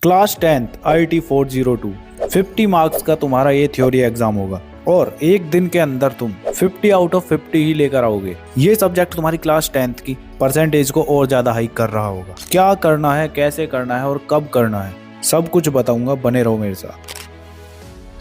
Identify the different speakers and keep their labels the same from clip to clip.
Speaker 1: Class 10th IIT 402 50 marks का तुम्हारा ये थ्योरी एग्जाम होगा और एक दिन के अंदर तुम 50 आउट ऑफ 50 ही लेकर आओगे। ये सब्जेक्ट तुम्हारी क्लास 10th की परसेंटेज को और ज्यादा हाइक कर रहा होगा। क्या करना है, कैसे करना है और कब करना है, सब कुछ बताऊंगा, बने रहो मेरे साथ।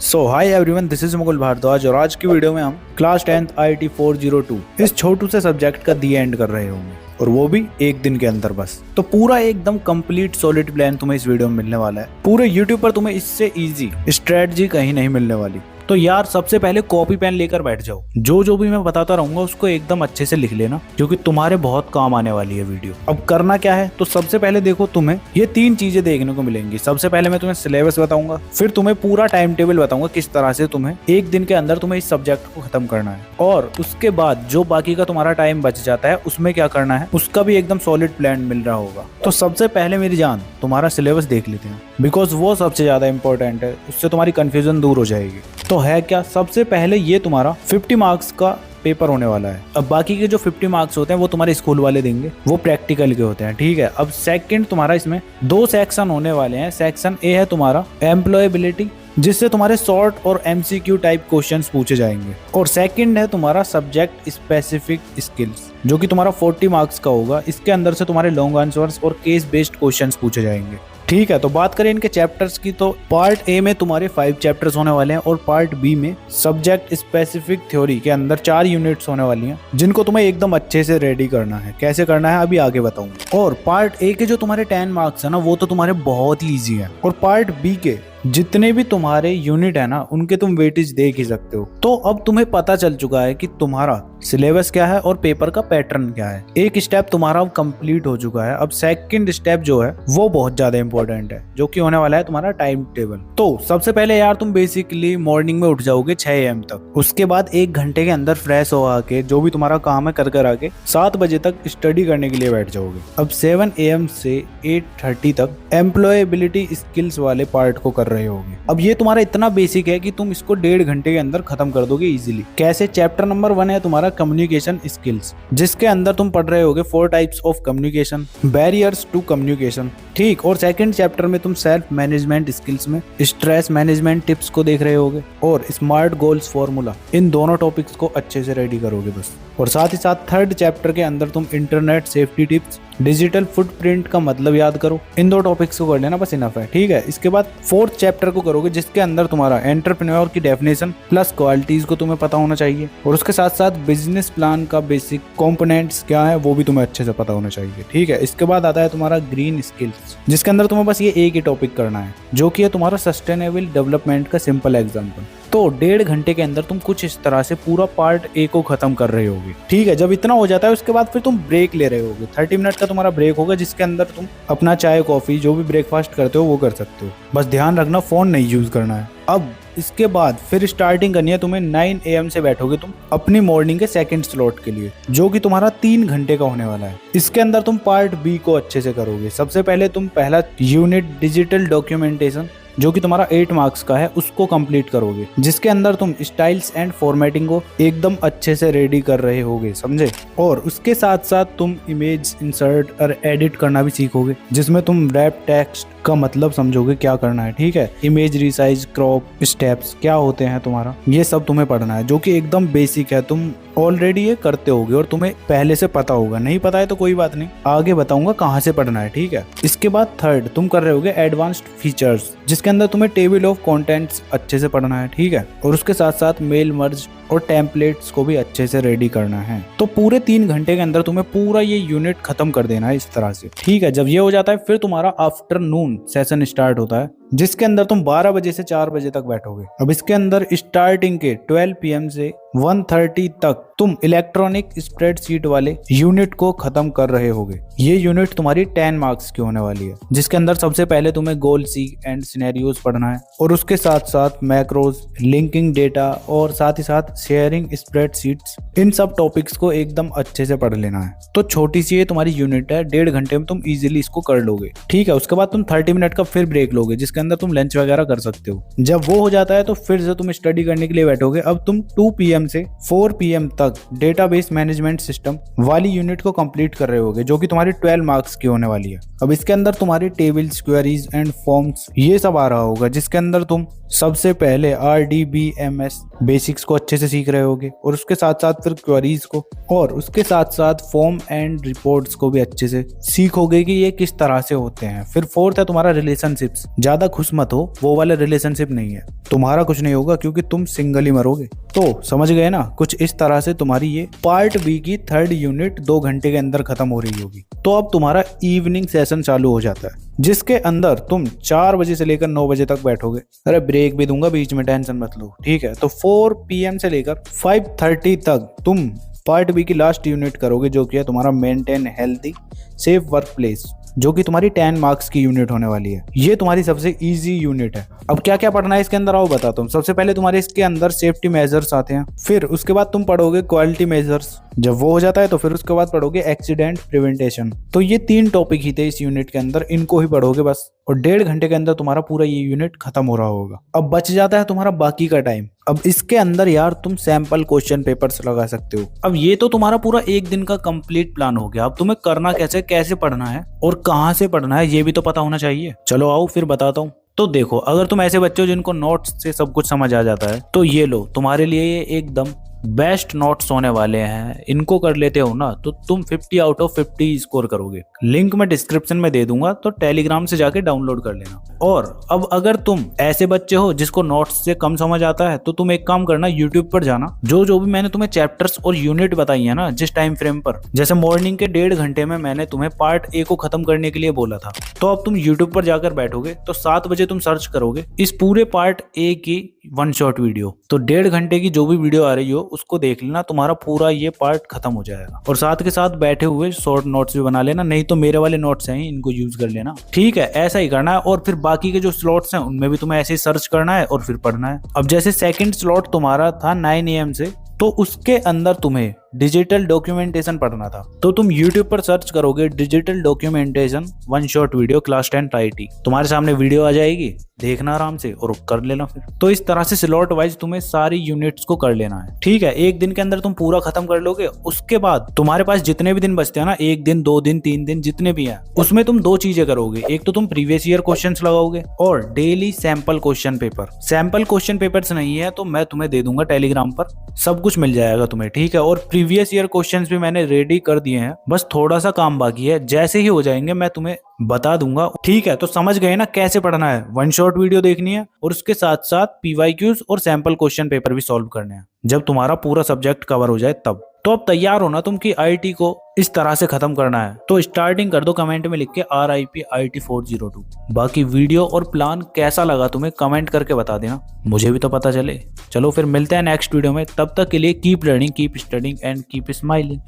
Speaker 1: So hi everyone, this is Mukul Bhardwaj और आज की वीडियो में हम क्लास 10th IIT 402 इस छोटू से सब्जेक्ट का दी एंड कर रहे होंगे और वो भी एक दिन के अंदर बस। तो पूरा एकदम कंप्लीट सॉलिड प्लान तुम्हें इस वीडियो में मिलने वाला है। पूरे यूट्यूब पर तुम्हें इससे इजी स्ट्रेटजी कहीं नहीं मिलने वाली। तो यार सबसे पहले कॉपी पेन लेकर बैठ जाओ। जो भी मैं बताता रहूंगा उसको एकदम अच्छे से लिख लेना, क्योंकि तुम्हारे बहुत काम आने वाली है वीडियो। अब करना क्या है, तो सबसे पहले देखो तुम्हें ये 3 चीजें देखने को मिलेंगी। सबसे पहले मैं तुम्हें सिलेबस बताऊंगा, फिर तुम्हें पूरा टाइम टेबल बताऊंगा किस तरह से तुम्हें एक दिन के अंदर तुम्हें इस सब्जेक्ट को खत्म करना है, और उसके बाद जो बाकी का तुम्हारा टाइम बच जाता है उसमें क्या करना है उसका भी एकदम सॉलिड प्लान मिल रहा होगा। तो सबसे पहले मेरी जान तुम्हारा सिलेबस देख लेते हैं, बिकॉज वो सबसे ज्यादा इंपॉर्टेंट है, उससे तुम्हारी कंफ्यूजन दूर हो जाएगी। तो है क्या, सबसे पहले ये तुम्हारा 50 मार्क्स का पेपर होने वाला है। अब बाकी के जो 50 मार्क्स होते हैं वो तुम्हारे स्कूल वाले देंगे, वो प्रैक्टिकल के होते हैं, ठीक है। अब सेकंड तुम्हारा इसमें 2 सेक्शन होने वाले हैं। सेक्शन ए है तुम्हारा एम्प्लॉयबिलिटी, जिससे तुम्हारे शॉर्ट और MCQ टाइप क्वेश्चंस पूछे जाएंगे, और सेकंड है तुम्हारा सब्जेक्ट स्पेसिफिक स्किल्स, जो कि तुम्हारा 40 मार्क्स का होगा। इसके अंदर से तुम्हारे लॉन्ग आंसर्स और केस बेस्ड क्वेश्चंस पूछे जाएंगे, ठीक है। तो बात करें इनके चैप्टर्स की, तो पार्ट ए में तुम्हारे 5 चैप्टर्स होने वाले हैं और पार्ट बी में सब्जेक्ट स्पेसिफिक थ्योरी के अंदर 4 यूनिट्स होने वाली हैं, जिनको तुम्हें एकदम अच्छे से रेडी करना है। कैसे करना है अभी आगे बताऊंगा। और पार्ट ए के जो तुम्हारे 10 मार्क्स है ना, वो तो तुम्हारे बहुत ही ईजी है, और पार्ट बी के जितने भी तुम्हारे यूनिट है ना, उनके तुम वेटेज देख ही सकते हो। तो अब तुम्हें पता चल चुका है कि तुम्हारा सिलेबस क्या है और पेपर का पैटर्न क्या है। एक स्टेप तुम्हारा अब कंप्लीट हो चुका है। अब सेकंड स्टेप जो है वो बहुत ज्यादा इंपॉर्टेंट है, जो कि होने वाला है तुम्हारा टाइम टेबल। तो सबसे पहले यार तुम बेसिकली मॉर्निंग में उठ जाओगे 6 AM तक। उसके बाद 1 घंटे के अंदर फ्रेश हो आके जो भी तुम्हारा काम है कर आके 7 बजे तक स्टडी करने के लिए बैठ जाओगे। अब 7 AM से 8:30 तक एम्प्लॉयबिलिटी स्किल्स वाले पार्ट को कर रहे होगे। अब ये तुम्हारा इतना बेसिक है कि तुम इसको 1.5 घंटे के अंदर खत्म कर दोगे इजीली। कैसे, चैप्टर नंबर 1 है तुम्हारा कम्युनिकेशन स्किल्स, जिसके अंदर तुम पढ़ रहे होगे 4 types of communication, barriers to communication, ठीक। और सेकंड चैप्टर में तुम सेल्फ मैनेजमेंट स्किल्स में स्ट्रेस मैनेजमेंट टिप्स को देख रहे होगे और स्मार्ट गोल्स फॉर्मूला। इन दोनों टॉपिक्स को अच्छे से रेडी करोगे बस। और साथ ही साथ थर्ड चैप्टर के अंदर तुम internet safety tips, digital footprint का मतलब याद करो। इन 2 टॉपिक्स को कर लेना बस, इनफ है, ठीक है। इसके बाद 4th चैप्टर को करोगे, जिसके अंदर तुम्हारा एंटरप्रेन्योर की डेफिनेशन प्लस क्वालिटीज को तुम्हें पता होना चाहिए, और उसके साथ साथ बिजनेस प्लान का बेसिक कंपोनेंट्स क्या है वो भी तुम्हें अच्छे से पता होना चाहिए, ठीक है। इसके बाद आता है तुम्हारा ग्रीन स्किल्स, जिसके अंदर तुम्हें बस ये एक ही टॉपिक करना है, जो कि है तुम्हारा सस्टेनेबल डेवलपमेंट का सिंपल एग्जाम्पल। तो 1.5 घंटे के अंदर तुम कुछ इस तरह से पूरा पार्ट ए को खत्म कर रहे होगे, ठीक है। जब इतना हो जाता है उसके बाद फिर तुम ब्रेक ले रहे होगे। 30 मिनट का तुम्हारा ब्रेक होगा, जिसके अंदर तुम अपना चाय कॉफी जो भी ब्रेकफास्ट करते हो वो कर सकते हो। बस ध्यान रखना फोन नहीं यूज करना है। अब इसके बाद फिर स्टार्टिंग करनी है तुम्हें 9 AM से बैठोगे तुम अपनी मॉर्निंग के सेकंड स्लॉट के लिए, जो कि तुम्हारा 3 घंटे का होने वाला है। इसके अंदर तुम पार्ट बी को अच्छे से करोगे। सबसे पहले तुम पहला यूनिट डिजिटल डॉक्यूमेंटेशन, जो कि तुम्हारा 8 मार्क्स का है, उसको कंप्लीट करोगे, जिसके अंदर तुम स्टाइल्स एंड फॉर्मेटिंग को एकदम अच्छे से रेडी कर रहे होगे, समझे। और उसके साथ साथ तुम इमेज इंसर्ट और एडिट करना भी सीखोगे, जिसमें तुम रैप टेक्स्ट का मतलब समझोगे क्या करना है, ठीक है। इमेज रिसाइज, क्रॉप, स्टेप्स क्या होते हैं तुम्हारा, ये सब तुम्हें पढ़ना है, जो कि एकदम बेसिक है। तुम ऑलरेडी ये करते होगे और तुम्हें पहले से पता होगा। नहीं पता है तो कोई बात नहीं, आगे बताऊंगा कहाँ से पढ़ना है, ठीक है। इसके बाद थर्ड तुम कर रहे होगे एडवांस्ड फीचर्स, जिसके अंदर तुम्हें टेबल ऑफ कंटेंट्स अच्छे से पढ़ना है, ठीक है। और उसके साथ साथ मेल मर्ज और टेम्पलेट्स को भी अच्छे से रेडी करना है। तो पूरे 3 घंटे के अंदर तुम्हें पूरा ये यूनिट खत्म कर देना है इस तरह से, ठीक है। जब ये हो जाता है फिर तुम्हारा आफ्टरनून सेशन स्टार्ट होता है, जिसके अंदर तुम 12 बजे से 4 बजे तक बैठोगे। अब इसके अंदर स्टार्टिंग के 12 PM से 1:30 तक तुम इलेक्ट्रॉनिक स्प्रेडशीट वाले यूनिट को खत्म कर रहे होगे। ये यूनिट तुम्हारी 10 मार्क्स की होने वाली है, जिसके अंदर सबसे पहले तुम्हें गोल सीक एंड सिनेरियोज पढ़ना है, और उसके साथ साथ मैक्रोज, लिंकिंग डेटा और साथ ही साथ शेयरिंग स्प्रेडशीट्स। इन सब टॉपिक्स को एकदम अच्छे से पढ़ लेना है। तो छोटी सी ये तुम्हारी यूनिट है, 1.5 घंटे में तुम इजीली इसको कर लोगे, ठीक है। उसके बाद तुम 30 मिनट का फिर ब्रेक लोगे, जिसके अंदर तुम लंच वगैरह कर सकते हो। जब वो हो जाता है तो फिर से तुम स्टडी करने के लिए बैठोगे। अब तुम 2 PM से 4 PM तक तक डेटाबेस मैनेजमेंट सिस्टम वाली यूनिट को कंप्लीट कर रहे होगे, जो कि तुम्हारी 12 मार्क्स की होने वाली है। अब इसके अंदर तुम्हारी टेबल्स, क्वेरीज एंड फॉर्म्स ये सब आ रहा होगा, जिसके अंदर तुम सबसे पहले RDBMS बेसिक्स को अच्छे से सीख रहे होगे, और उसके साथ साथ फिर क्वेरीज को, और उसके साथ साथ फॉर्म एंड रिपोर्ट्स को भी अच्छे से सीखोगे कि ये किस तरह से होते हैं। फिर फोर्थ है तुम्हारा रिलेशनशिप्स। ज्यादा खुश मत हो, वो वाला रिलेशनशिप नहीं है, तुम्हारा कुछ नहीं होगा क्योंकि तुम सिंगल ही मरोगे। तो समझ गए ना, कुछ इस तरह से तुम्हारी ये पार्ट बी की 3rd यूनिट 2 घंटे के अंदर खत्म हो रही होगी। तो अब तुम्हारा इवनिंग सेशन चालू हो जाता है, जिसके अंदर तुम 4 बजे से लेकर 9 बजे तक बैठोगे। अरे ब्रेक भी दूंगा बीच में, टेंशन मत लो, ठीक है। तो 4 PM से लेकर 5:30 तक तुम पार्ट बी की लास्ट यूनिट करोगे, जो कि है तुम्हारा maintain healthy safe work place, जो कि तुम्हारी 10 मार्क्स की यूनिट होने वाली है। ये तुम्हारी सबसे इजी यूनिट है। अब क्या क्या पढ़ना है इसके अंदर आओ बताता हूँ। सबसे पहले तुम्हारे इसके अंदर सेफ्टी मेजर्स आते हैं, फिर उसके बाद तुम पढ़ोगे क्वालिटी मेजर्स। जब वो हो जाता है तो फिर उसके बाद पढ़ोगे एक्सीडेंट प्रिवेंटेशन। तो ये 3 टॉपिक ही थे इस यूनिट के अंदर, इनको ही पढ़ोगे बस, और 1.5 घंटे के अंदर तुम्हारा पूरा ये यूनिट खत्म हो रहा होगा। अब बच जाता है तुम्हारा बाकी का टाइम। अब इसके अंदर यार तुम सैंपल क्वेश्चन पेपर्स लगा सकते हो। अब ये तो तुम्हारा पूरा एक दिन का कंप्लीट प्लान हो गया। अब तुम्हें करना कैसे पढ़ना है और कहाँ से पढ़ना है ये भी तो पता होना चाहिए। चलो आओ फिर बताता हूँ। तो देखो, अगर तुम ऐसे बच्चे हो जिनको नोट्स से सब कुछ समझ आ जाता है, तो ये लो, तुम्हारे लिए ये एकदम बेस्ट नोट्स होने वाले हैं। इनको कर लेते हो ना तो तुम 50 आउट ऑफ 50 स्कोर करोगे। लिंक मैं डिस्क्रिप्शन में दे दूंगा, तो टेलीग्राम से जाके डाउनलोड कर लेना। और अब अगर तुम ऐसे बच्चे हो जिसको नोट्स से कम समझ आता है, तो तुम एक काम करना, यूट्यूब पर जाना, जो भी मैंने तुम्हें चैप्टर्स और यूनिट बताई है ना जिस टाइम फ्रेम पर, जैसे मॉर्निंग के 1.5 घंटे में मैंने तुम्हें पार्ट ए को खत्म करने के लिए बोला था, तो अब तुम यूट्यूब पर जाकर बैठोगे तो 7 बजे तुम सर्च करोगे इस पूरे पार्ट ए की 1 शॉट वीडियो। तो 1.5 घंटे की जो भी वीडियो आ रही हो उसको देख लेना, तुम्हारा पूरा ये पार्ट खत्म हो जाएगा। और साथ के साथ बैठे हुए शॉर्ट नोट्स भी बना लेना, नहीं तो मेरे वाले नोट्स हैं इनको यूज कर लेना, ठीक है। ऐसा ही करना है। और फिर बाकी के जो स्लॉट्स हैं उनमें भी तुम्हें ऐसे ही सर्च करना है और फिर पढ़ना है। अब जैसे सेकंड स्लॉट तुम्हारा था 9 AM से, तो उसके अंदर तुम्हें डिजिटल डॉक्यूमेंटेशन पढ़ना था, तो तुम YouTube पर सर्च करोगे digital documentation 1 shot video class 10 IT। तुम्हारे सामने वीडियो आ जाएगी, देखना आराम से और कर लेना फिर। तो इस तरह से स्लॉट वाइज तुम्हें सारी यूनिट्स को कर लेना है, ठीक है। एक दिन के अंदर तुम पूरा खत्म कर लोगे। उसके बाद तुम्हारे पास जितने भी दिन बचते हैं ना, 1 दिन 2 दिन 3 दिन जितने भी हैं, उसमें तुम 2 चीजें करोगे। एक तो तुम प्रीवियस ईयर क्वेश्चंस लगाओगे और daily sample question paper. Sample question papers नहीं है तो मैं तुम्हें दे दूंगा टेलीग्राम पर, सब कुछ मिल जाएगा तुम्हें, ठीक है। और प्रीवियस ईयर क्वेश्चंस भी मैंने रेडी कर दिए हैं, बस थोड़ा सा काम बाकी है। जैसे ही हो जाएंगे मैं तुम्हें बता दूंगा, ठीक है। तो समझ गए ना कैसे पढ़ना है। 1 शॉट वीडियो देखनी है और उसके साथ साथ PYQs और सैंपल क्वेश्चन पेपर भी सॉल्व करने हैं, जब तुम्हारा पूरा सब्जेक्ट कवर हो जाए तब। तो अब तैयार हो ना तुम कि IT को इस तरह से खत्म करना है। तो स्टार्टिंग कर दो कमेंट में लिख के RIP IT 402। बाकी वीडियो और प्लान कैसा लगा तुम्हें कमेंट करके बता देना, मुझे भी तो पता चले। चलो फिर मिलते हैं नेक्स्ट वीडियो में, तब तक के लिए keep learning, keep studying and keep smiling.